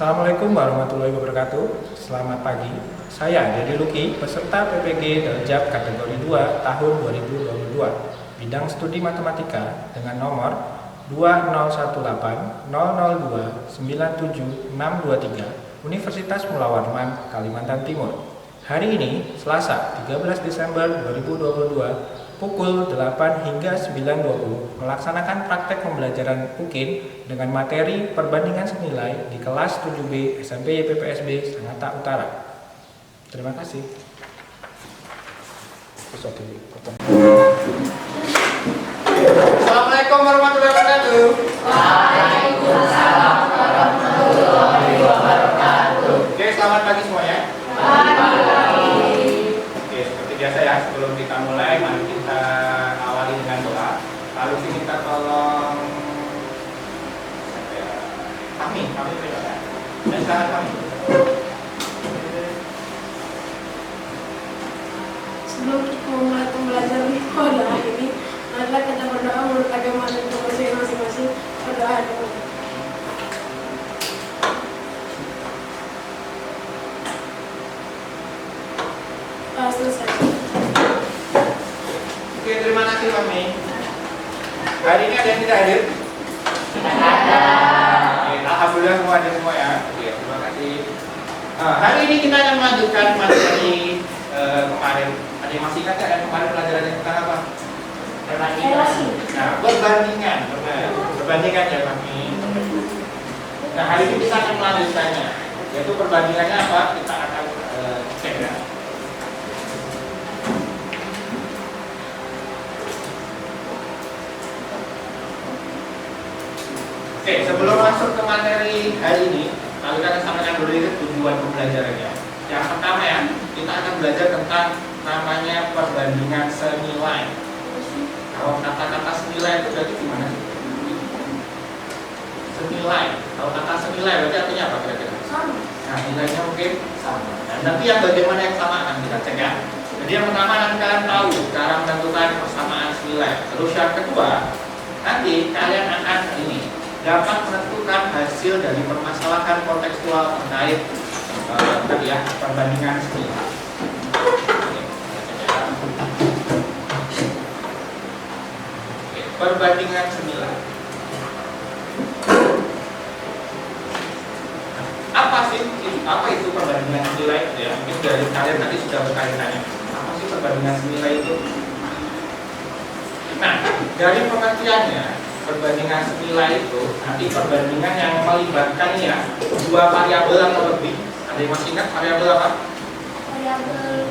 Assalamualaikum warahmatullahi wabarakatuh. Selamat pagi. Saya Dedi Luki, peserta PPG Daljab kategori 2 tahun 2022. Bidang studi matematika dengan nomor 201800297623 Universitas Mula Warman, Kalimantan Timur. Hari ini, Selasa, 13 Desember 2022, pukul 8 hingga 9.20 melaksanakan praktek pembelajaran UKIN dengan materi perbandingan senilai di kelas 7B SMP YPPSB Sangatta Utara. Terima kasih. Assalamualaikum warahmatullahi wabarakatuh. Waalaikumsalam warahmatullahi wabarakatuh. Oke, selamat pagi semuanya. Pagi. Oke, seperti biasa ya, sebelum kita mulai, mari kita awali dengan doa. Lalu kita tolong kami berdoa. Dan silakan kami. Sebelum kita memulai pembelajaran pada hari ini, marilah kita berdoa menurut agama dan kepercayaan masing-masing. Berdoa dulu. Selesai. Oke, terima kasih kami. Hari ini ada yang tidak hadir? Ada. Oke, alhamdulillah semua ada semua ya. Oke, terima kasih. Hari ini kita akan melanjutkan materi kemarin. Ada yang masih ingat ya kemarin pelajarannya tentang apa? Relasi. Nah, perbandingan, perbandingan ya kami. Nah, hari ini kita akan melanjutkannya. Yaitu perbandingannya apa? Kita akan cek ya. Oke, sebelum masuk ke materi hari ini, kita akan sampaikan dulu ini tujuan pembelajarannya. Yang pertama ya, kita akan belajar tentang namanya perbandingan senilai. Kalau kata-kata senilai itu berarti gimana sih? Senilai. Kalau kata senilai berarti artinya apa kira-kira? Sama. Nah, nilainya mungkin sama. Dan nanti yang bagaimana yang sama akan kita cek ya. Jadi yang pertama nanti kalian tahu cara menentukan persamaan senilai. Terus yang kedua, nanti kalian akan ini dapat menentukan hasil dari permasalahan kontekstual terkait tadi ya perbandingan senilai. Perbandingan senilai. Apa sih? Apa itu perbandingan senilai? Ya, mungkin dari kalian tadi sudah bertanya-tanya. Apa sih perbandingan senilai itu? Nah, dari pengertiannya, perbandingan senilai itu nanti perbandingan yang melibatkan ya dua variabel atau lebih. Ada yang masih ingat variabel apa? Variabel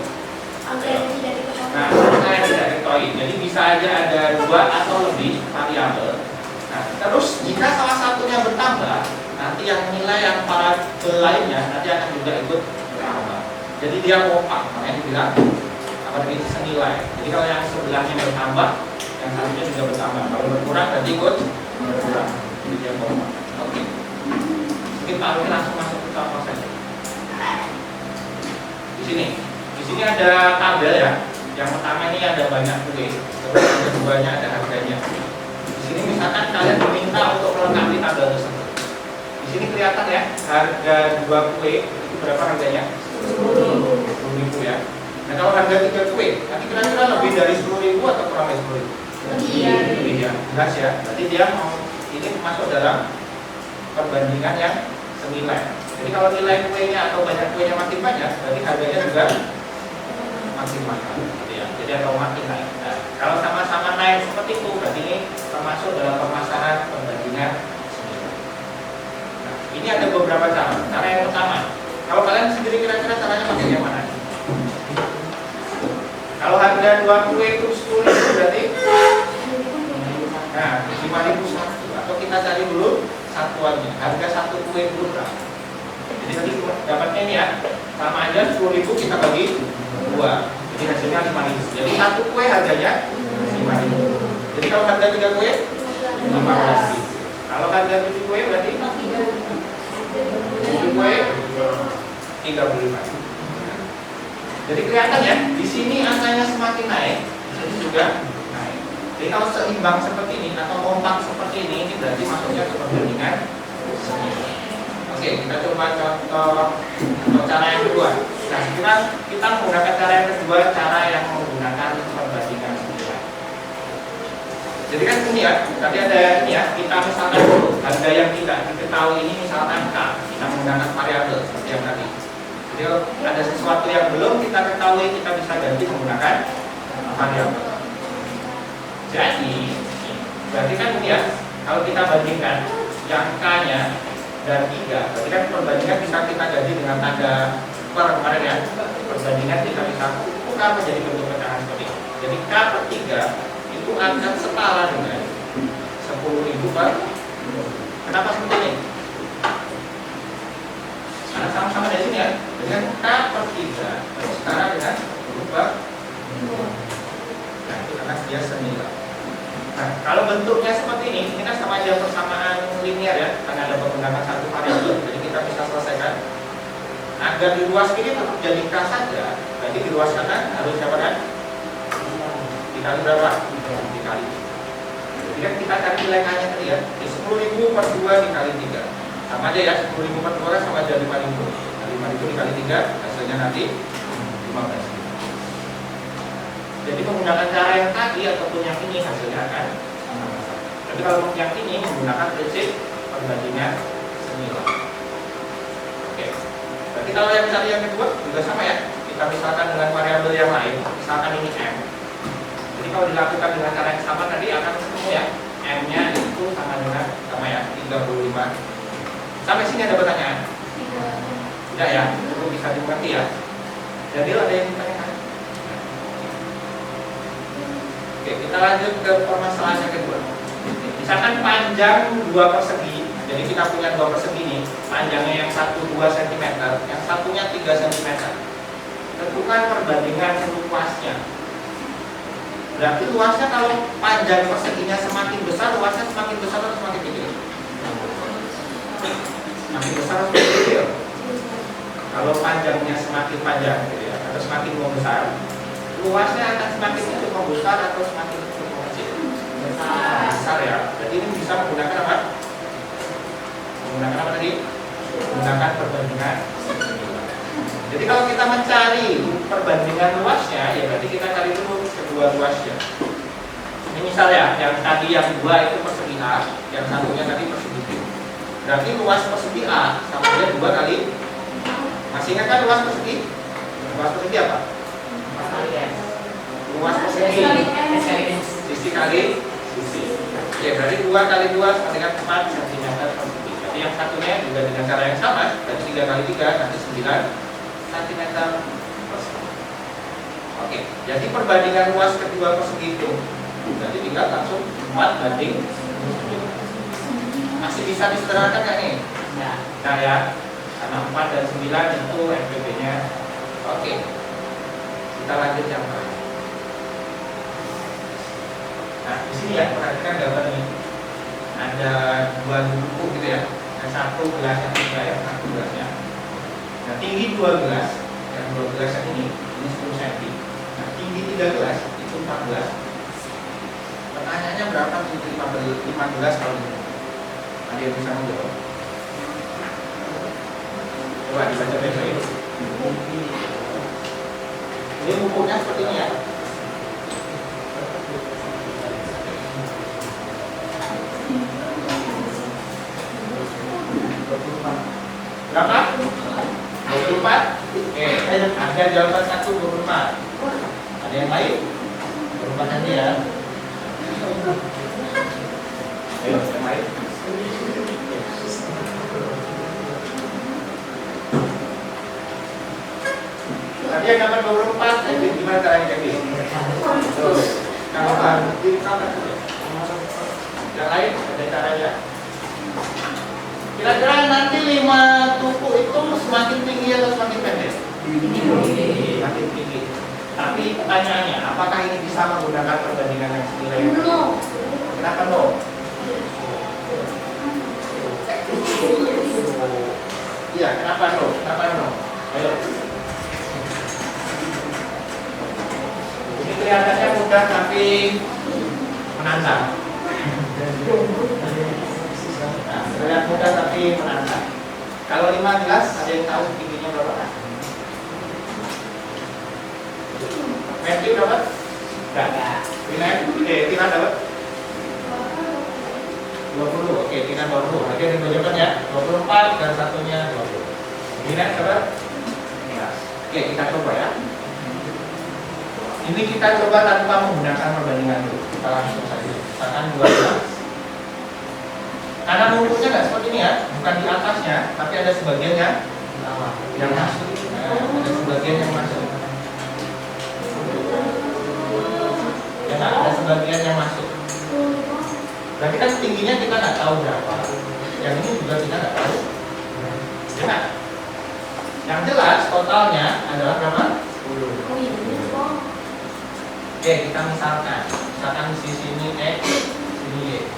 angka yang tidak diketahui. Nah, angka yang tidak diketahui. Jadi bisa aja ada dua atau lebih variabel. Nah, terus jika salah satunya bertambah, nanti yang nilai yang variabel lainnya nanti akan juga ikut bertambah. Jadi dia kompak, makanya dibilang apa tadi senilai. Jadi kalau yang sebelahnya bertambah, yang satunya juga bertambah. Kalau berkurang berarti ikut berkurang. Jadi dia kompak. Oke. Mungkin Pak Aruni langsung masuk ke contoh saja. Di sini ada tabel ya. Yang pertama ini ada banyak kue, terus yang keduanya ada harganya. Di sini misalkan kalian diminta untuk melengkapi tabel tersebut. Di sini kelihatan ya harga 2 kue itu berapa harganya? 10.000 ya. Nah kalau harga 3 kue, nanti kira-kira lebih dari 10.000 atau kurang dari 10.000? Lebih ya, jelas ya. Berarti dia mau ini masuk dalam perbandingan yang senilai. Jadi kalau nilai kuenya atau banyak kuenya makin banyak, berarti harganya juga makin mahal, gitu ya. Jadi atau makin naik. Nah, kalau sama-sama naik seperti itu, berarti ini termasuk dalam permasalahan perbandingan senilai. Nah, ini ada beberapa cara. Cara yang pertama, kalau kalian sendiri kira-kira caranya pakai yang mana? Kalau harga 2 kue itu 10.000 berarti, nah 5.001. Atau kita cari dulu satuannya. Harga 1 kue itu berapa? Jadi nanti dapatnya ini ya, sama aja 10.000 kita bagi 2. Jadi hasilnya 5.000. Jadi 1 kue harganya 5.000. Jadi kalau harga 3 kue 15.000. Kalau harga 7 kue berarti 7 kue 35. Jadi kelihatan ya, di sini angkanya semakin naik, di sini juga naik. Jadi kalau seimbang seperti ini atau kompak seperti ini berarti masuknya ke perbandingan senilai. Oke, kita coba contoh cara yang kedua. Nah, sekarang kita menggunakan cara yang kedua, cara yang menggunakan perbandingan sembilan. Jadi kan ini ya, tadi ada ini ya, kita misalkan dulu harga yang tidak diketahui ini misalkan K, kita menggunakan variabel seperti yang tadi. Jadi ada sesuatu yang belum kita ketahui, kita bisa ganti menggunakan variabel. Jadi, berarti kan ini ya, kalau kita bandingkan yang K-nya dan 3, berarti kan perbandingan bisa kita ganti dengan tanda tukar kemarin ya. Perbandingan kita bisa tukar menjadi bentuk pecahan seperti ini. Jadi K per 3 itu akan setara dengan 10.000 per. Kenapa seperti ini? Karena sama-sama dari sini ya. Dengan K per 3 itu setara dengan 10 per. Nah, itu karena dia senilai. Nah, kalau bentuknya seperti ini kan sama aja persamaan linear ya, karena ada menggunakan satu variabel, jadi kita bisa selesaikan. Agar di ruas kiri tetap jadi K saja, berarti di ruas kanan harus berapa kan? Dikali berapa? Dikali. Jadi kan kita cari nilai K-nya tadi ya, di 10.000 per 2 dikali 3. Sama aja ya, 10.000 per 2 kan sama aja 5.000. Nah, 5.000 dikali 3, hasilnya nanti 15.000. Jadi menggunakan cara yang tadi ataupun yang ini hasilnya akan sama. Tapi kalau yang ini menggunakan prinsip perbandingan sembilan. Oke. Berarti kalau yang tadi yang kedua juga sama ya. Kita misalkan dengan variabel yang lain, misalkan ini M. Jadi kalau dilakukan dengan cara yang sama tadi akan ketemu ya. M-nya itu sama dengan sama ya 35. Sampai sini ada pertanyaan? Tidak ya, itu bisa dimengerti ya. Jadi ada yang ditanyakan? Oke, kita lanjut ke permasalahan yang kedua. Misalkan panjang 2 persegi. Jadi kita punya 2 persegi ini, panjangnya yang satu 2 cm, yang satunya 3 cm. Tentukan perbandingan luasnya. Berarti luasnya kalau panjang perseginya semakin besar, luasnya semakin besar atau semakin kecil? Semakin besar atau semakin kecil? Kalau panjangnya semakin panjang, gitu ya, atau semakin membesar, luasnya akan semakin kecil membesar atau semakin kecil mengecil? Besar ya. Jadi ini bisa menggunakan apa? Menggunakan apa tadi? Menggunakan perbandingan. Jadi kalau kita mencari perbandingan luasnya, ya berarti kita cari dulu kedua luasnya. Ini misalnya yang tadi yang 2 itu persegi A, yang satunya tadi persegi B. Berarti luas persegi A sama dia 2 kali. Masih ingat kan luas persegi? Luas persegi apa? Luas persegi sisi kali sisi. Ya berarti 2 kali 2 sama dengan 4 cm persegi. Jadi yang satunya juga dengan cara yang sama, berarti 3 kali 3 nanti 9 cm persegi. Oke, jadi perbandingan luas kedua persegi itu berarti tinggal langsung 4 banding 7. Masih bisa disederhanakan nggak nih? Nah ya, karena 4 dan 9 itu MPB-nya. Oke, kita lanjut yang terakhir. Nah, di sini ya, perhatikan gambar ini. Ada 2 buku gitu ya. Yang satu gelas yang tiga, yang satu gelasnya. Nah, tinggi 2 gelas, yang 2 gelas yang ini 10 cm. Nah, tinggi 3 gelas itu 14. Pertanyaannya berapa tinggi 15 kalau ini? Ada yang bisa menjawab? Coba dibaca baik-baik. Ini bukunya seperti ini ya. Berapa? 24? Oke, ada jawaban 1, 24. Ada yang lain? 24 nanti ya. Ayo, yang lain. Tadi yang gambar 24, jadi gimana caranya jadi? Gambar di kamar saja. Yang lain ada caranya. Kira-kira nanti 5 tuku itu semakin tinggi atau semakin pendek? Semakin tinggi. Tapi pertanyaannya, apakah ini bisa menggunakan perbandingan yang senilai? Kenapa no? Iya, kenapa no? Kenapa no? Ayo. Ini kelihatannya mudah tapi menantang. Nah, terlihat mudah tapi menantang. Kalau 15 ada yang tahu tingginya berapa? Matthew dapat? Enggak. Tina dapat? 20. Oke, Tina 20. Oke, ada dua jawaban ya. 24 dan satunya 20. Tina dapat? 15. Oke, kita coba ya. Ini kita coba tanpa menggunakan perbandingan dulu. Kita langsung saja. Misalkan 12. Karena numpuknya nggak seperti ini ya, bukan di atasnya, tapi ada sebagian yang masuk. Nah, ada sebagian yang masuk. Ya nggak, ada sebagian yang masuk. Berarti kan tingginya kita nggak tahu berapa. Yang ini juga kita nggak tahu. Ya nggak? Yang jelas totalnya adalah berapa? 10. Oke, kita misalkan di sini X, sini Y.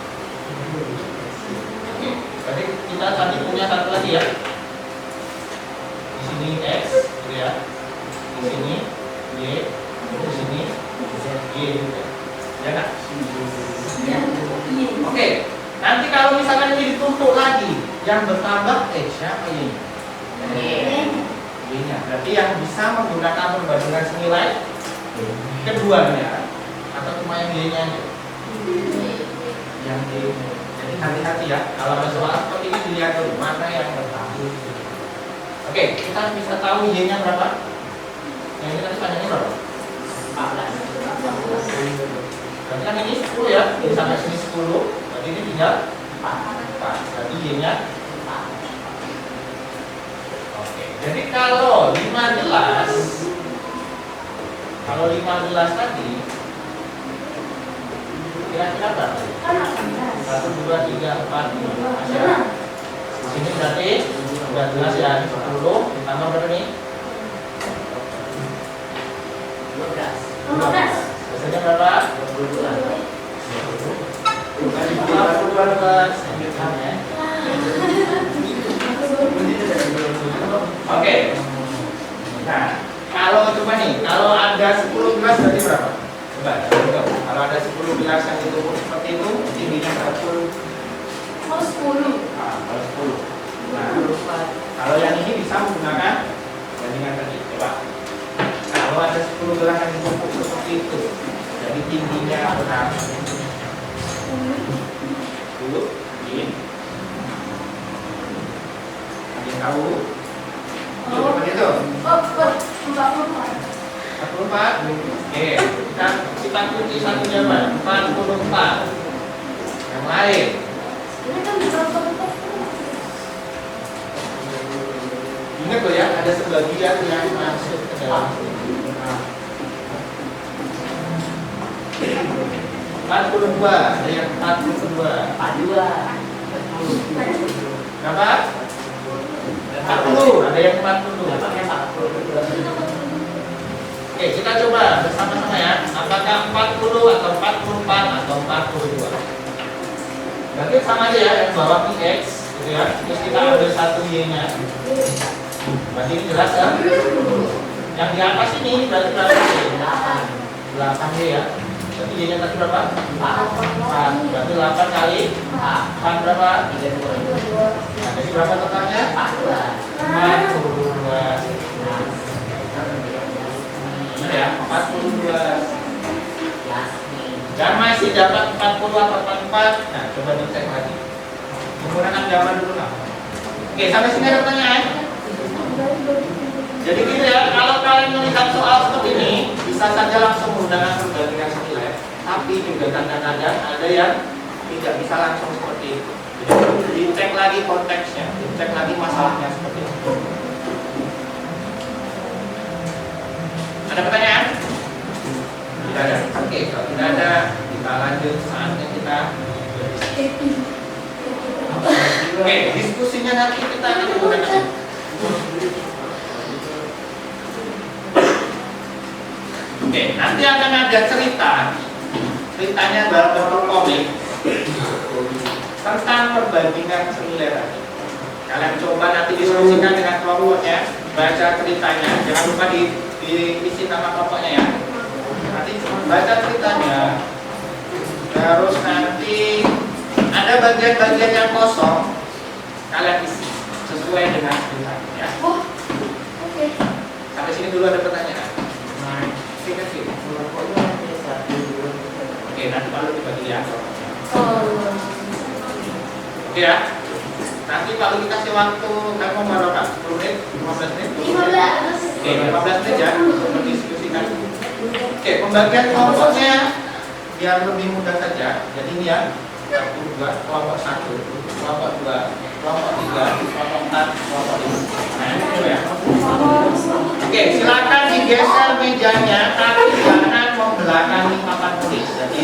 Oke, berarti kita tadi punya satu lagi ya. Di sini X, gitu ya. Di sini Y, di sini Y juga. Ya nggak? Oke, nanti kalau misalkan ini ditumpuk lagi, yang bertambah siapa Y? Y-nya. Berarti yang bisa menggunakan perbandingan senilai keduanya atau cuma yang Y-nya aja? Yang Y. Jadi hati-hati ya, kalau ada soal seperti ini dilihat dulu mana yang bertambah. Oke, kita bisa tahu Y-nya berapa? Yang ini tadi panjangnya berapa? 14. Berarti kan ini 10 ya, ini sampai sini 10. Berarti ini tinggal 4. Berarti Y-nya 4. Oke, jadi kalau 15 tadi kira-kira berapa? 1, 2, 3, 4, 5. Masih ada? Di sini berarti sudah jelas ya, 10 ditambah berapa nih? 12. Biasanya berapa? 22. Bukan 22. Oke. Nah, kalau coba nih, kalau ada 10 gelas berarti berapa? Coba, kalau ada 10 gelas yang ditumpuk seperti itu, tingginya berapa? 10. Kalau 10. Nah, kalau yang ini bisa menggunakan bandingan tadi. Coba. Kalau ada 10 gelas yang ditumpuk seperti itu, jadi tingginya berapa? 10. Ini. Ada yang tahu? Seperti itu. 44. Oke, kita kunci satu jawaban. 44. Yang lain. Ingat loh ya, ada sebagian yang masuk ke dalam sini. 42, ada yang 42. 42. Berapa? 40, ada yang 40. Oke, kita coba bersama-sama ya. Apakah 40 atau 44 atau 42? Berarti sama aja ya, yang bawah ini X gitu ya. Terus kita ambil satu Y-nya. Berarti ini jelas ya? Yang di atas ini berarti berapa Y? 8 Y ya. Berarti Y-nya tadi berapa? 4. Berarti 8 kali 4 berapa? 32. Nah, jadi berapa totalnya? 42. Benar ya? 42. Dan masih dapat 40 atau 44. Nah, coba dicek lagi. Menggunakan jawaban dulu lah. Oke, sampai sini ada pertanyaan? Jadi gitu ya, kalau kalian melihat soal seperti ini, bisa saja langsung menggunakan perbandingan senilai. Tapi juga kadang-kadang ada yang tidak bisa langsung seperti itu. Jadi dicek lagi konteksnya, dicek lagi masalahnya seperti itu. Ada pertanyaan? Tidak ada. Oke, kalau tidak ada, kita lanjut saatnya kita berdiskusi. Oke, diskusinya nanti kita akan menggunakan. Oke, nanti akan ada ceritanya dalam bentuk komik tentang perbandingan senilai tadi. Kalian coba nanti diskusikan dengan kelompoknya, baca ceritanya, jangan lupa diisi nama kelompoknya ya. Nanti baca ceritanya, terus nanti ada bagian-bagian yang kosong, kalian isi sesuai sesuai dengan tulisan ya. Oh, oke. Sampai sini dulu ada pertanyaan. Singkat sih. Oke, nanti Pak Lu dibagi ya. Oke ya. Nanti Pak Lu dikasih waktu kamu berapa? 10 menit, 15 menit? 15. Oke, 15 menit ya untuk mendiskusikan. Oke, pembagian kelompoknya biar lebih mudah saja. Jadi ini ya, 1, 2, kelompok 1, kelompok 2, kelompok 3, kelompok 4, kelompok 5. Nah, itu ya. Oke, silakan digeser mejanya, tapi jangan membelakangi papan tulis. Jadi,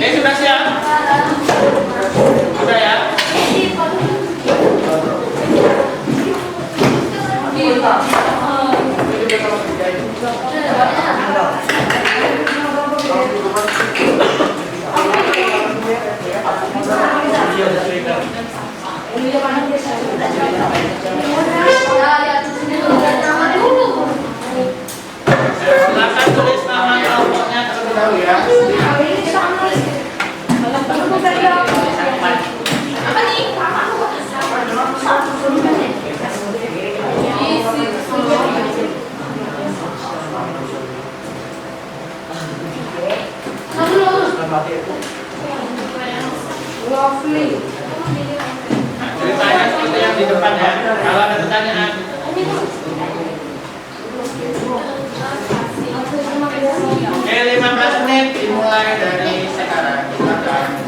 oke, sudah siap? Sudah ya? Silakan tulis nama kelompoknya terlebih dahulu ya. Apa nih? Lovely. Nah, ceritanya seperti yang di depan ya. Kalau ada pertanyaan, oke, 15 menit dimulai dari sekarang. Silakan.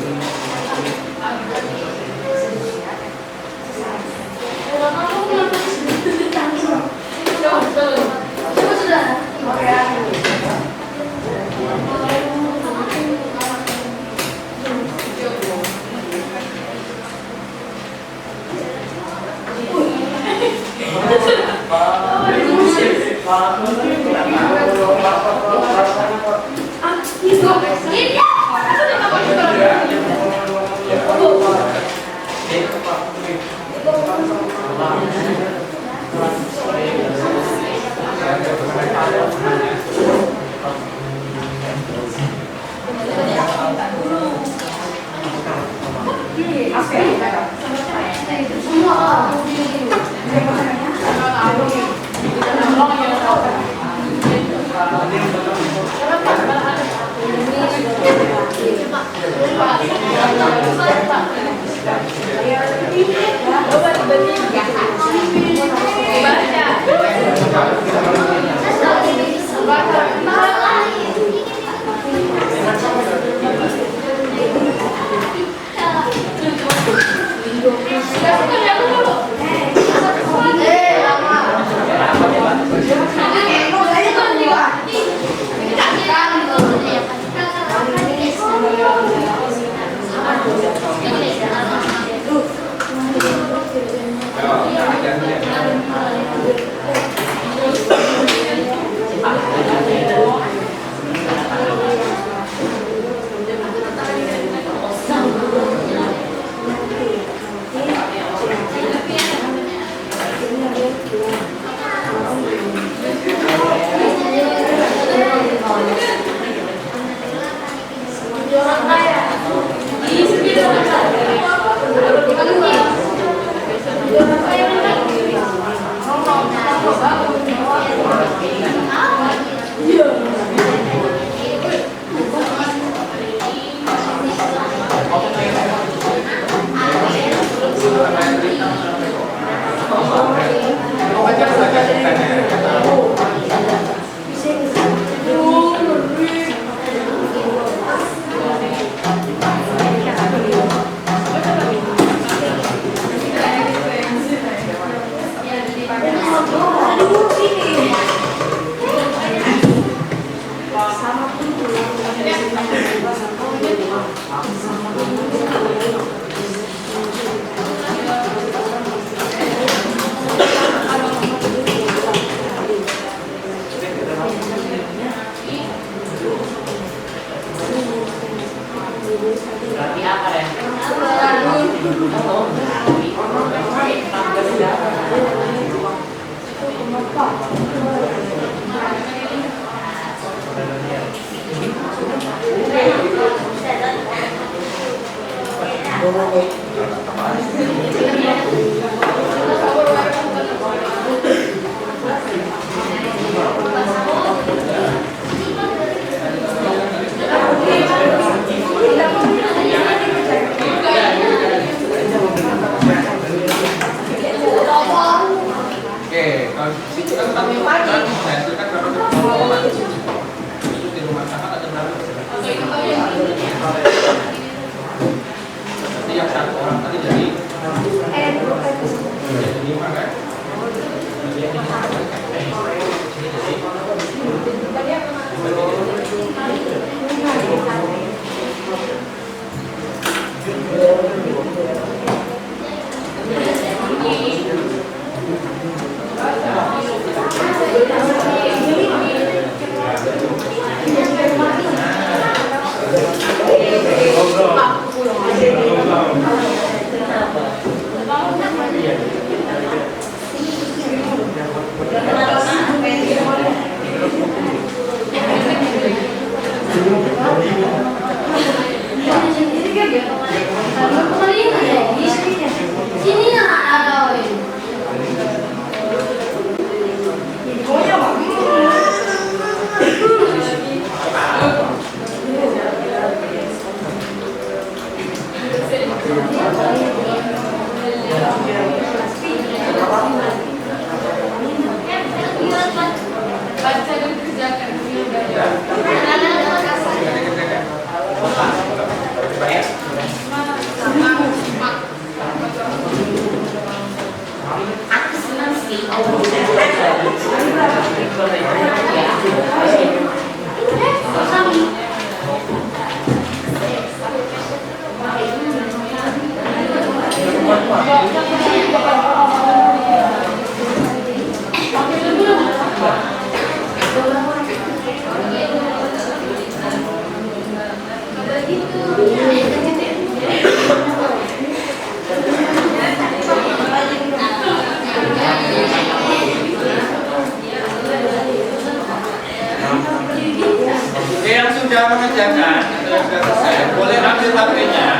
mengerjakan atau yang sudah selesai, boleh ambil HP-nya.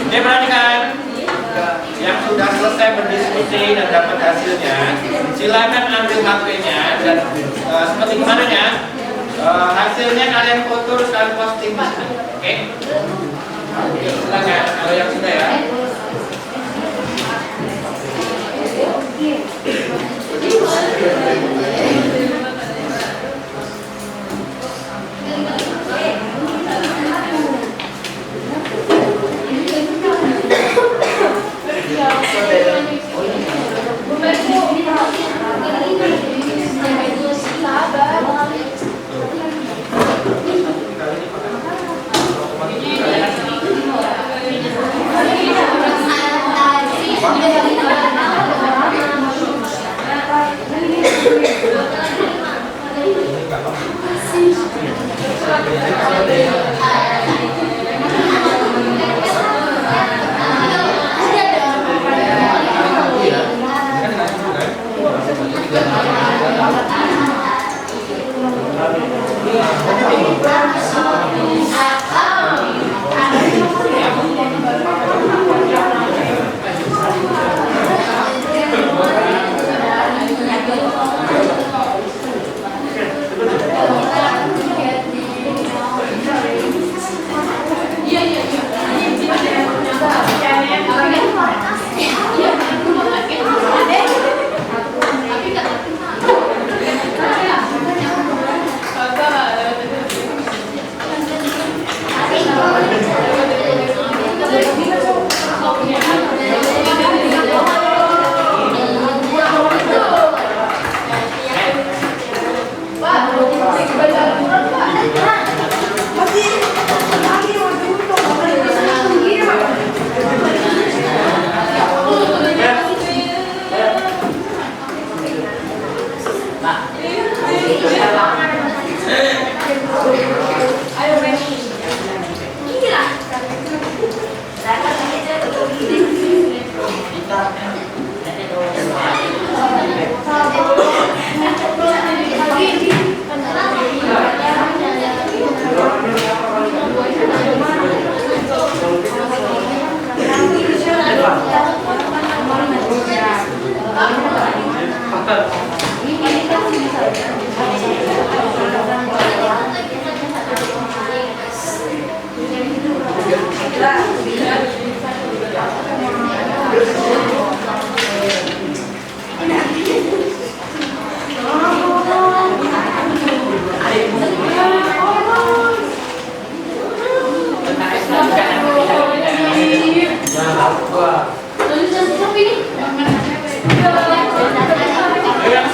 Ini perhatikan. Yang sudah selesai berdiskusi dan dapat hasilnya, silakan ambil HP-nya dan seperti kemarin ya. Hasilnya kalian foto terus kalian posting di sini. Oke? Silakan kalau yang sudah ya. Yang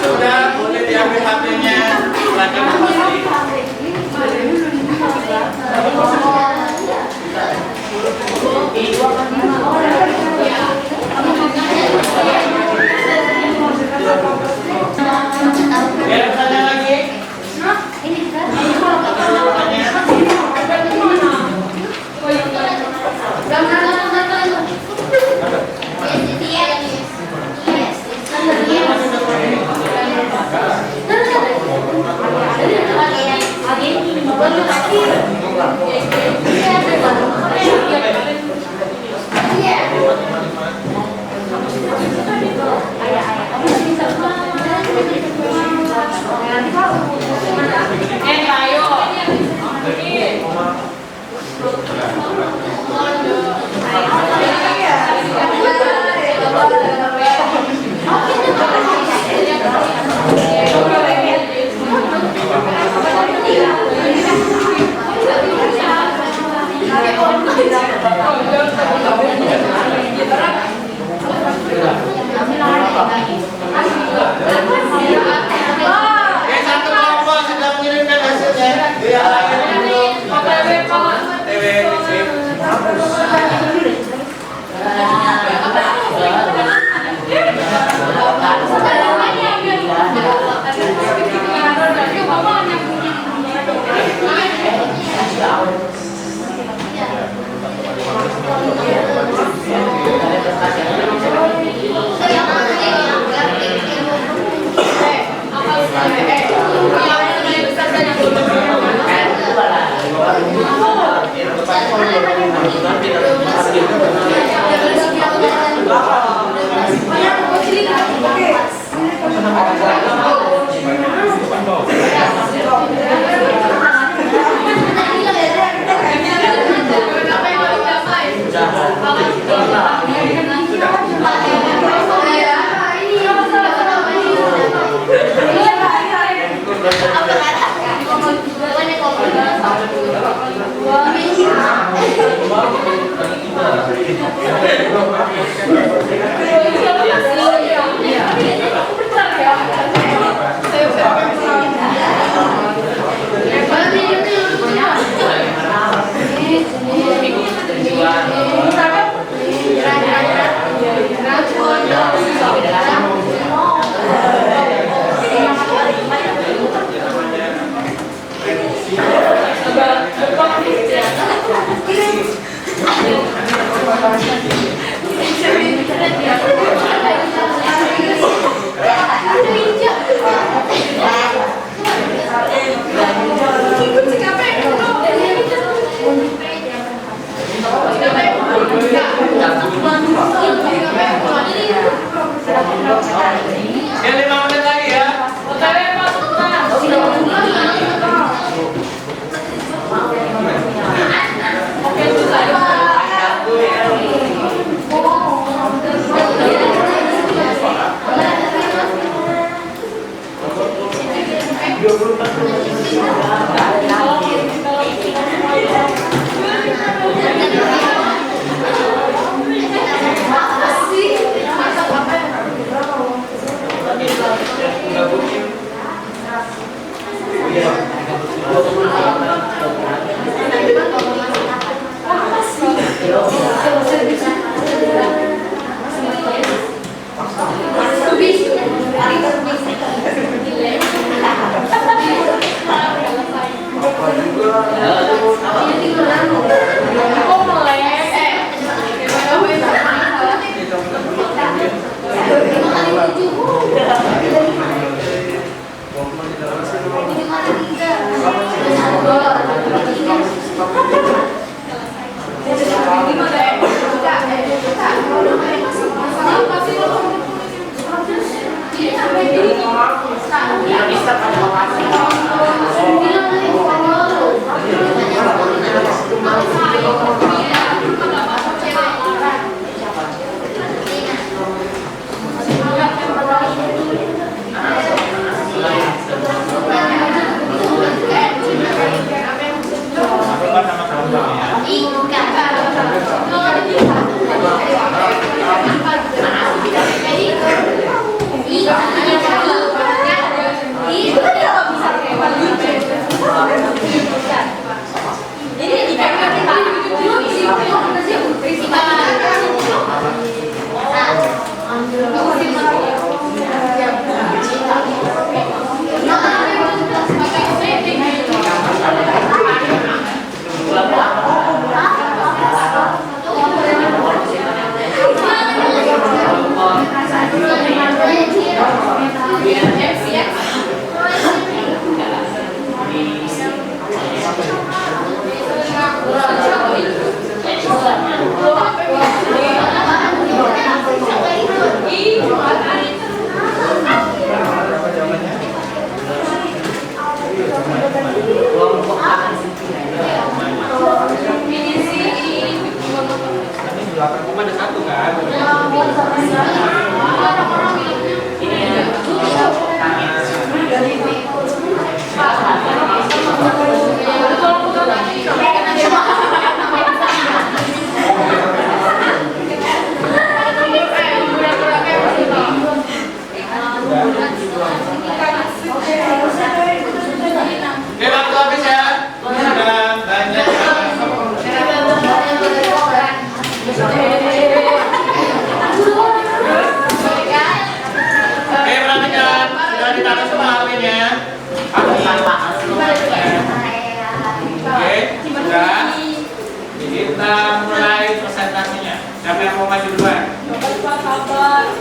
Ada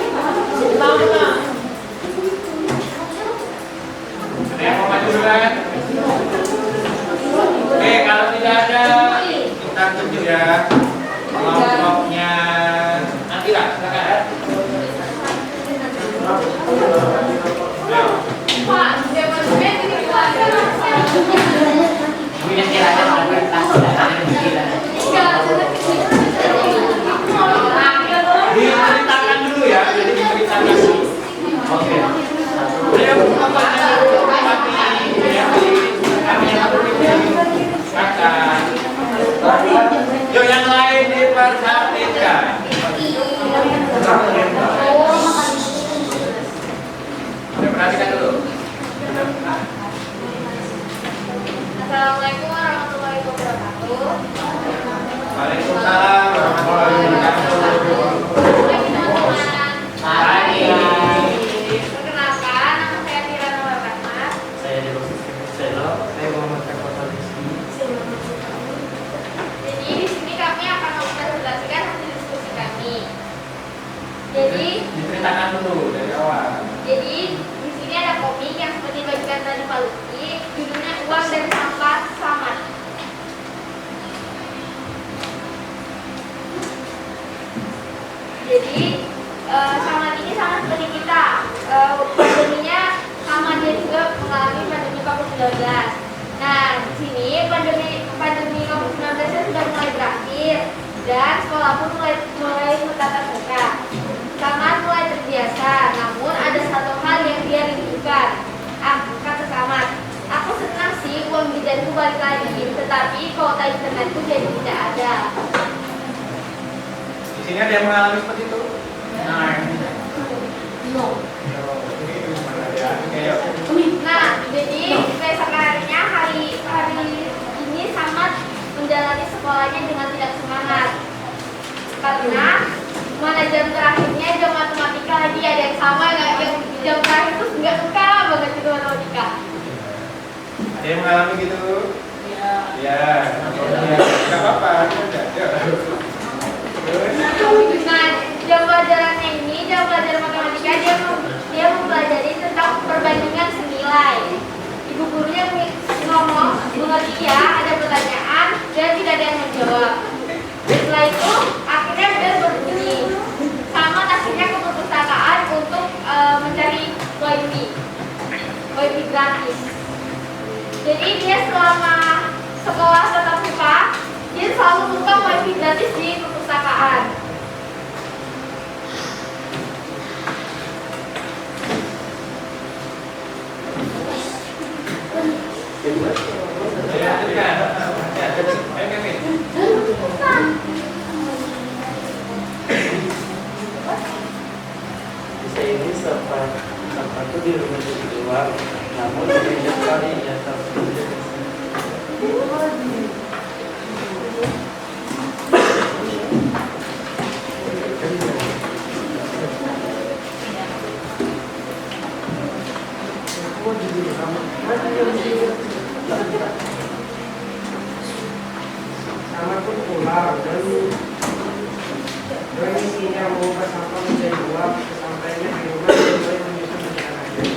yang mau maju duluan? Oke, kalau tidak ada, kita tunjuk ya kelompoknya. Nanti lah, silakan. Pak, zaman ini keluarga Mungkin kiranya presentasi Diceritakan dulu ya, jadi diceritakan dulu. Oke. Beliau kelompoknya kami yang kakak. Yuk yang lain diperhatikan. Perhatikan dulu. Assalamualaikum warahmatullahi wabarakatuh. Waalaikumsalam warahmatullahi wabarakatuh. Hai perkenalkan, nama saya Tirana Warahmat. saya di Selo, saya Muhammad Kota Rizky. Jadi di sini kami akan mempresentasikan hasil diskusi kami. Jadi Diceritakan dulu dari awal. di sini ada komik yang seperti bagikan tadi Pak Lutfi, judulnya Uang dan Sampah Samad. Jadi samad ini sama seperti kita, pandeminya sama, dia juga mengalami pandemi COVID-19. Nah, di sini pandemi COVID-19 sudah mulai berakhir dan sekolah pun mulai bertatap muka. Samad mulai terbiasa, namun ada satu hal yang dia rindukan. Kata Samad, aku senang sih uang jajanku balik lagi, tetapi kuota internetku jadi tidak ada. Di sini ada yang mengalami seperti itu? Nah, Nah, jadi keesokan harinya hari ini Samad menjalani sekolahnya dengan tidak semangat karena mana jam terakhirnya jam matematika lagi ada yang sama nggak, yang jam terakhir itu nggak suka banget itu matematika. ada yang mengalami gitu? Ya, nggak apa-apa. Nah, jam pelajarannya ini jam pelajaran matematika dia mempelajari tentang perbandingan senilai. Ibu gurunya ngomong mengerti ya, ada pertanyaan dan tidak ada yang menjawab. Setelah itu akhirnya bel berbunyi. Sama akhirnya ke perpustakaan untuk mencari wifi gratis. Jadi dia selama sekolah tetap muka, dia selalu buka wifi gratis di perpustakaan. Saya ini sempat itu di rumah di luar, namun berbeda sekali ya terus. Sama pun pulang dan isinya mengubah sampah menjadi uang, sampainya di rumah dan mulai menyusun rencananya.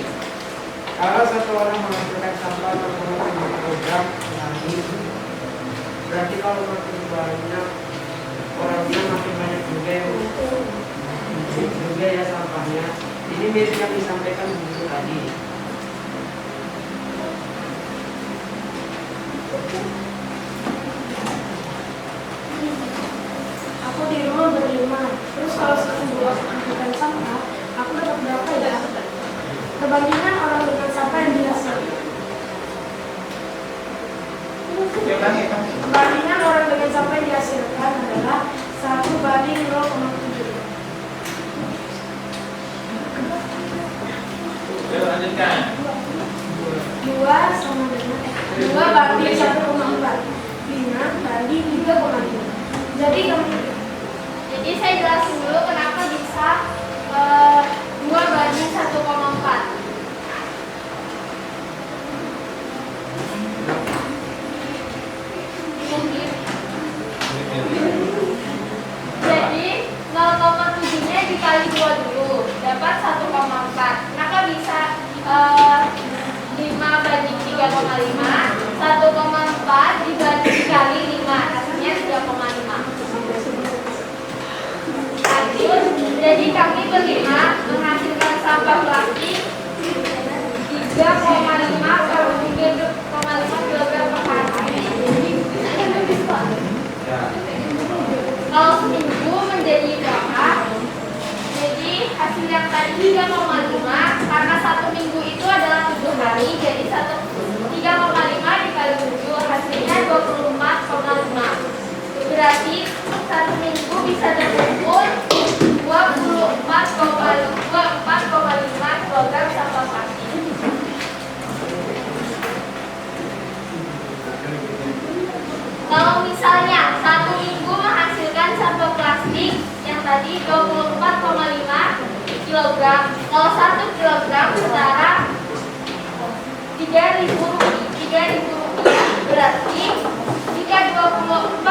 Kalau satu orang menghasilkan sampah atau mengambil program lagi, berarti kalau makin banyak orangnya makin banyak juga ya sampahnya. Ini mirip yang disampaikan Bu tadi. Aku di rumah berlima, terus kalau satu bulan menghasilkan sampah, aku dapat berapa ya? Perbandingan orang dengan sampah yang dihasilkan. Perbandingan orang dengan sampah yang dihasilkan adalah 1:0,7. Yuk lanjutkan. 2 sama dengan 2 banding 1,4. 5 banding 3,5. Jadi saya jelasin dulu kenapa bisa 2:1,4. Jadi 0,7-nya dikali 2 dulu. 1,4 dikali 5, hasilnya 3,5. Lanjut, jadi kami berlima menghasilkan sampah plastik 3,5 kg per hari. Kalau seminggu menjadi berapa? Jadi hasil yang tadi 3,5 karena 1 minggu itu adalah 7 hari, jadi 3,5 dikali 7 hasilnya 24,5. Berarti 1 minggu bisa terkumpul 24,5 kg sampah plastik. Kalau misalnya 1 minggu menghasilkan sampah plastik yang tadi 24,5 kg, kalau 1 kg setara 3.000 rupiah. Berarti jika 24,5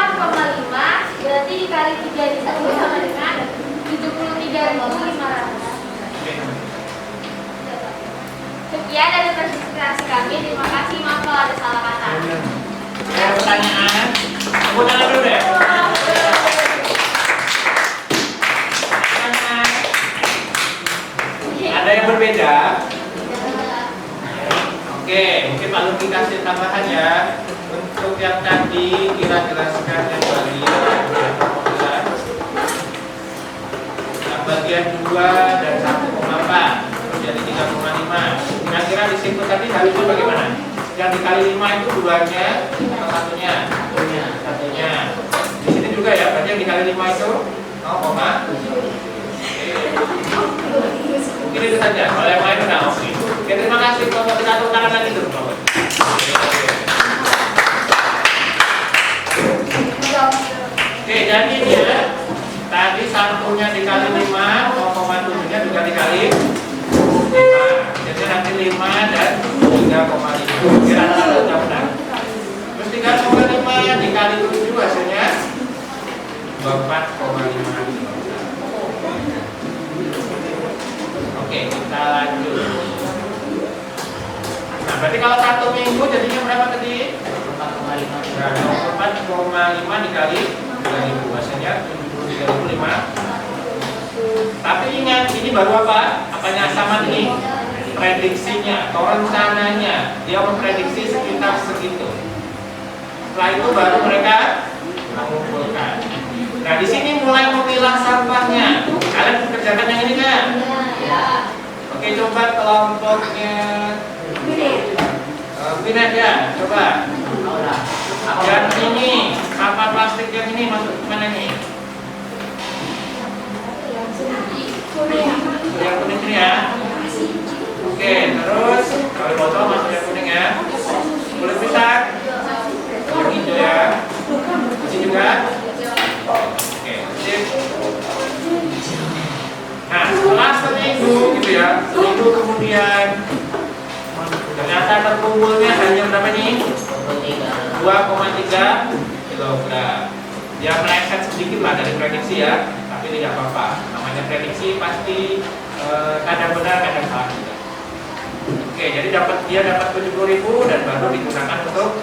berarti dikali 3 sama dengan 73.500. Sekian dari presentasi kami. Terima kasih, maaf kalau ada salah kata. Ada pertanyaan? Tepuk tangan dulu deh. Pertanyaan? Ada yang berbeda? Oke, mungkin Pak Luki kasih tambahan ya. Untuk yang tadi kita jelaskan yang tadi bagian 2 dan 1,4 jadi 3,5. Kira-kira di situ tadi harusnya bagaimana? Yang dikali 5 itu duanya atau satunya? Satunya. Di sini juga ya, berarti yang dikali 5 itu 0, mungkin itu saja. Kalau yang lain udah oke. Oke, terima kasih. Kalau kita tepuk tangan lagi dulu. Oke, jadi ini ya. Tadi satunya dikali 5, 0,7-nya juga dikali 5. Jadi nanti 5 dan 3,5. Kira-kira udah benar. Terus 3,5 dikali 7 hasilnya 4,5. Oke, kita lanjut. Nah, berarti kalau 1 minggu jadinya berapa tadi? 4,5 dikali 3.000 hasilnya 73.500. Tapi ingat, ini baru apa? Apanya sama ini? Prediksinya atau rencananya. Dia memprediksi sekitar segitu. Setelah itu baru mereka mengumpulkan. Nah, di sini mulai memilah sampahnya. Kalian kerjakan yang ini kan? Oke, coba kelompoknya Binet ya, coba. Yang ini, sampah plastik yang ini masuk ke mana nih? Yang kuning ini ya. Oke, terus kalau botol masuk yang kuning ya. Kulit pisang, yang hijau ya. Masih juga. Oke, sip. Nah, setelah seminggu gitu ya, seminggu kemudian ternyata terkumpulnya hanya berapa nih? 2,3 kilogram. Ya meleset sedikit lah dari prediksi ya, tapi tidak apa-apa. Namanya prediksi pasti kadang benar, kadang salah juga. Oke, jadi dia dapat 70.000 dan baru digunakan untuk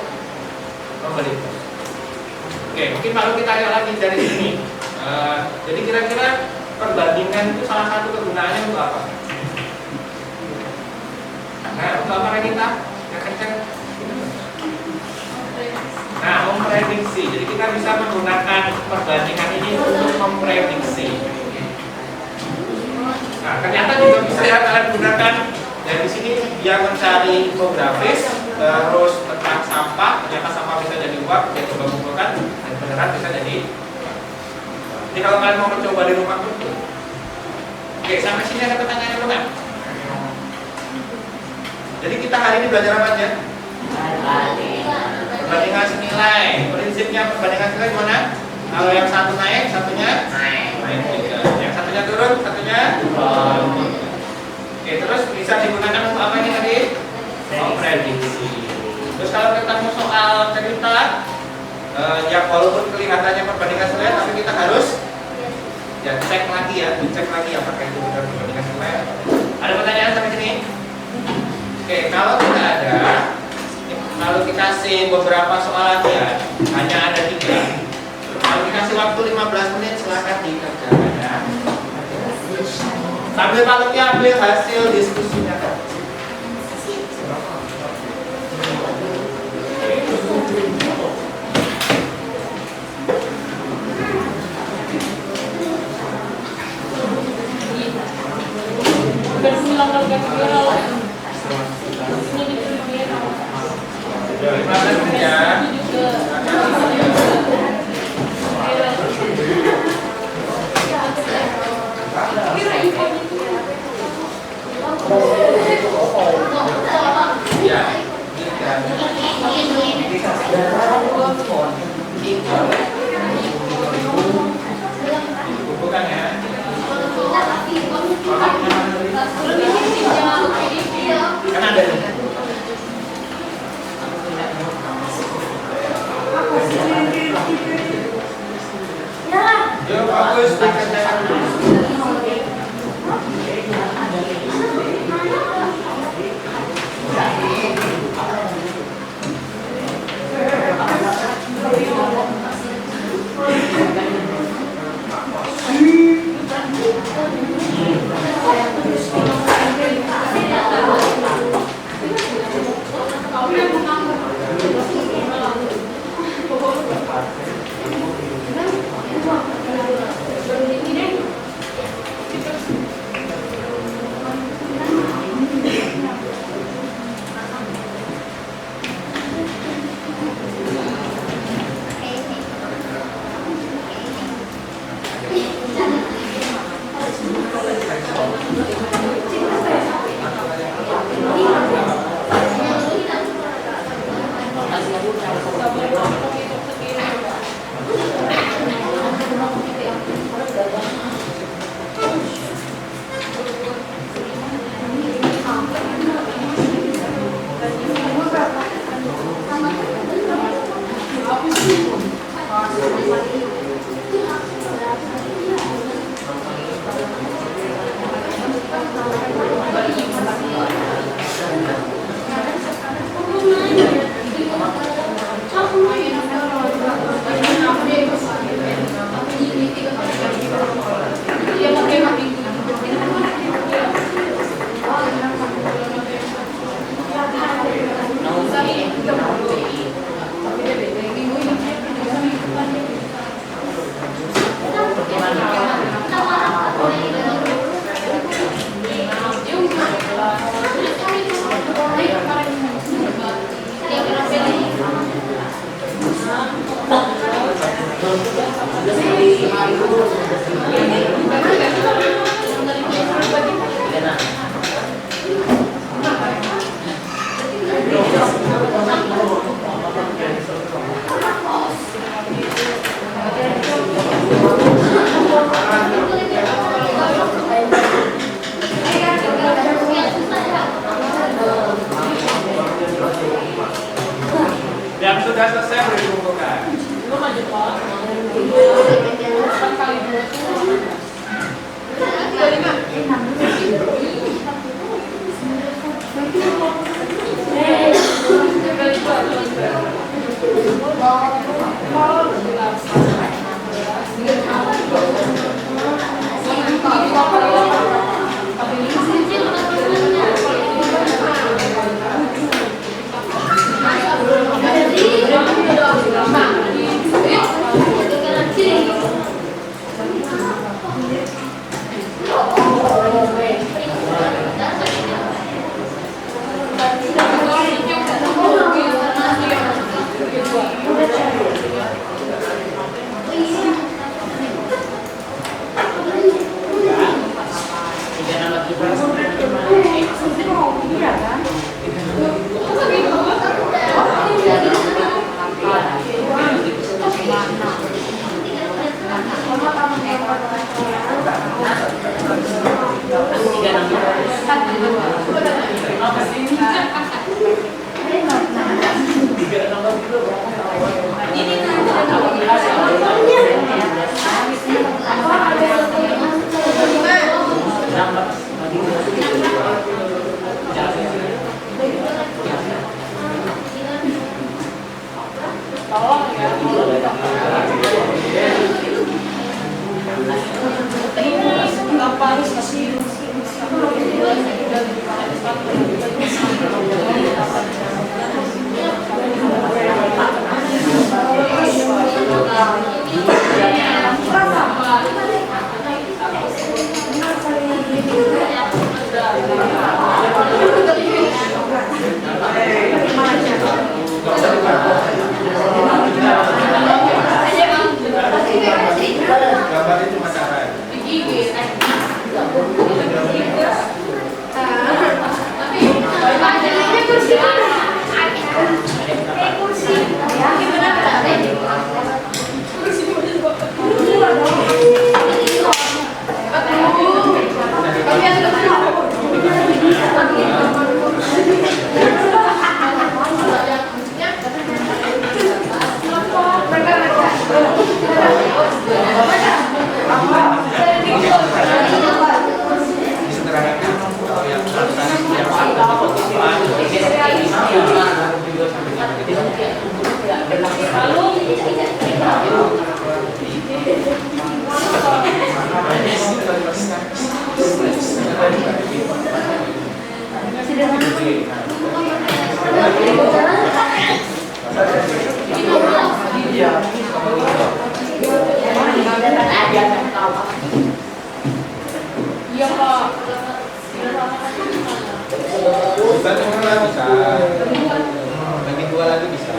membeli. Oke, mungkin lalu kita lihat lagi dari sini. Jadi kira-kira perbandingan itu salah satu kegunaannya untuk apa? Nah, untuk apa kita? Yang kencang. Nah, memprediksi. Jadi kita bisa menggunakan perbandingan ini untuk memprediksi. Nah, ternyata juga bisa ya kalian gunakan. Dari sini dia mencari infografis, terus tentang sampah. Ternyata sampah bisa jadi uang, dia coba kumpulkan dan beneran bisa jadi. Jadi kalau kalian mau mencoba di rumah itu. Oke, sampai sini ada pertanyaan dulu kan? Jadi kita hari ini belajar apa aja? Perbandingan senilai. Prinsipnya perbandingan senilai gimana? Kalau yang satu naik, satunya naik juga. Yang satunya turun, satunya turun. Oke, terus bisa digunakan untuk apa ini tadi? Prediksi. Terus kalau ketemu soal cerita, yang walaupun kelihatannya perbandingan senilai, tapi kita harus ya cek lagi ya, dicek lagi apakah itu benar perbandingan senilai. Ada pertanyaan sampai sini? Oke, kalau tidak ada, beberapa soal latihan, hanya ada 3. Kalau dikasih waktu 15 menit, silahkan dikerjakan ya. Sambil kalau ambil hasil diskusinya. Yang sudah selesai boleh dikumpulkan. Gambar itu cara. Iya Pak. Bisa. Bagi dua lagi bisa.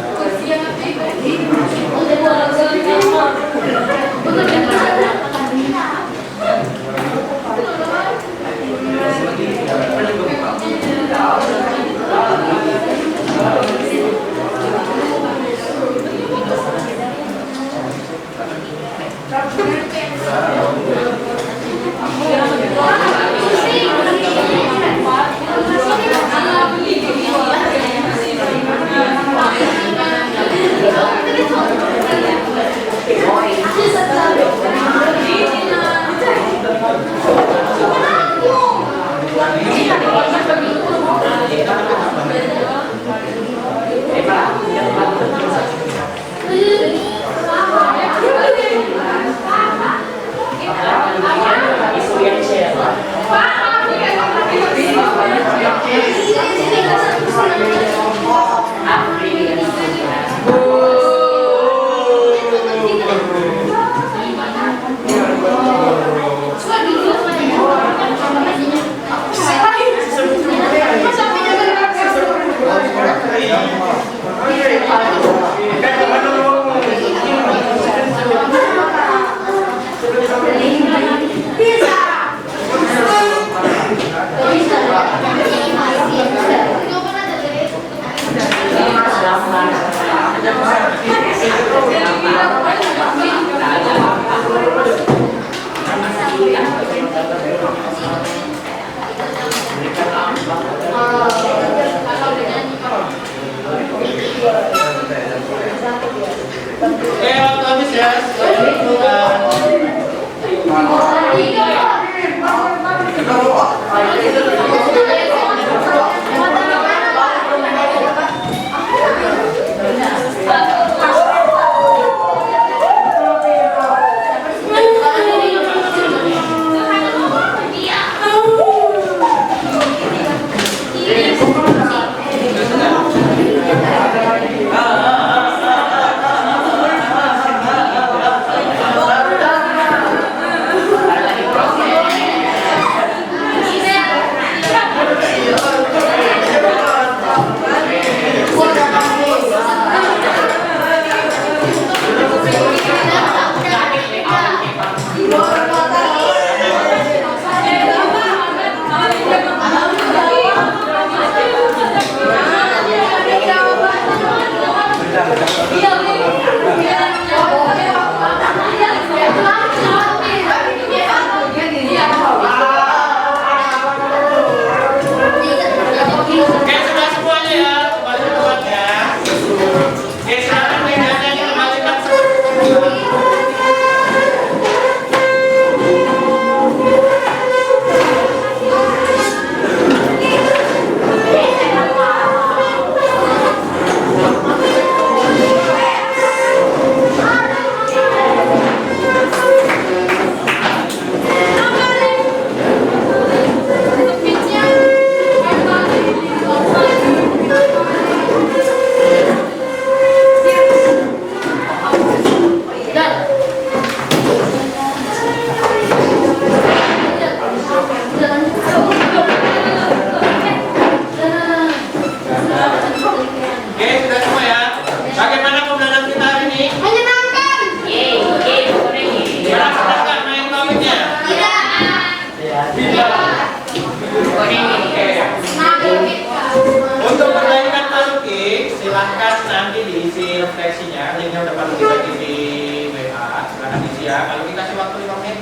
silahkan nanti diisi refleksinya, linknya udah paling kita di WA, silahkan diisi ya. Kalau dikasih waktu 5 menit.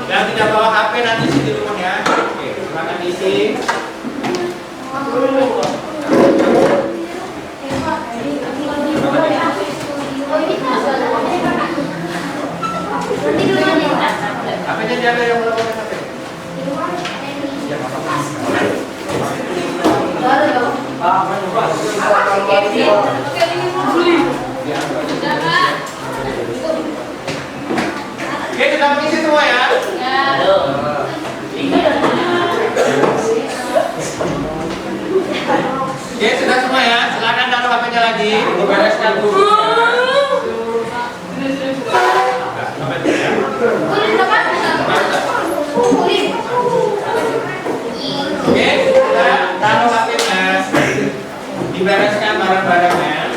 Yang tidak bawa HP nanti isi di rumah ya. Oke, silahkan diisi. HP-nya diambil yang belum pakai HP. Ya, nggak apa-apa. Oke, kita mengisi semua ya. Oke, sudah semua ya. Silakan taruh HP-nya lagi, dibereskan dulu. Oke, sudah taruh HP-nya, dibereskan barang-barangnya.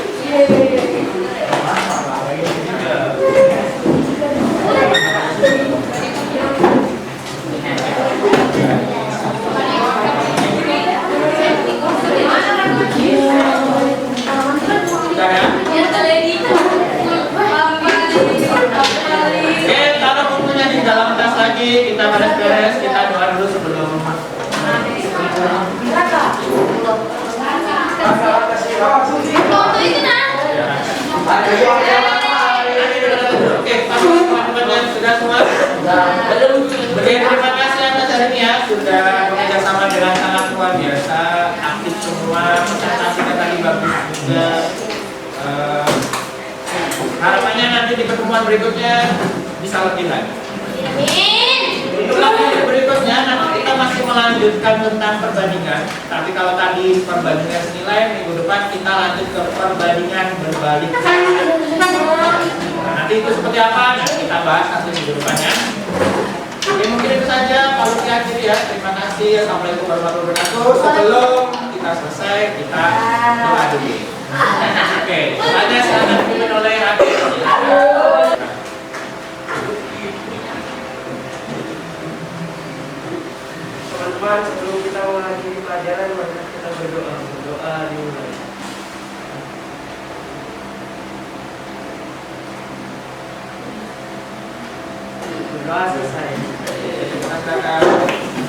Sudah ya? Oke, taruh bukunya di dalam tas lagi. Kita beres-beres, kita doa dulu sebelum Oke, teman-teman yang sudah semua. Oke, terima kasih atas hari ini ya, sudah bekerja sama dengan sangat luar biasa, aktif semua, presentasinya tadi bagus juga. Harapannya nanti di pertemuan berikutnya bisa lebih lagi. Untuk lagi berikutnya nanti kita masih melanjutkan tentang perbandingan. Tapi kalau tadi perbandingan senilai, minggu depan kita lanjut ke perbandingan berbalik. Nah, nanti itu seperti apa? Nah, kita bahas nanti minggu depannya. Oke, mungkin itu saja. Kalau diakhiri ya, terima kasih. Assalamualaikum warahmatullahi wabarakatuh. Sebelum kita selesai, kita doa dulu. Oke, selanjutnya silakan dipimpin oleh Hakim. Teman-teman, sebelum kita mengakhiri pelajaran, mari kita berdoa. Berdoa dimulai. Berdoa selesai.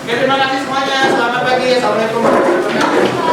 Oke, terima kasih semuanya. Selamat pagi. Assalamualaikum warahmatullahi wabarakatuh.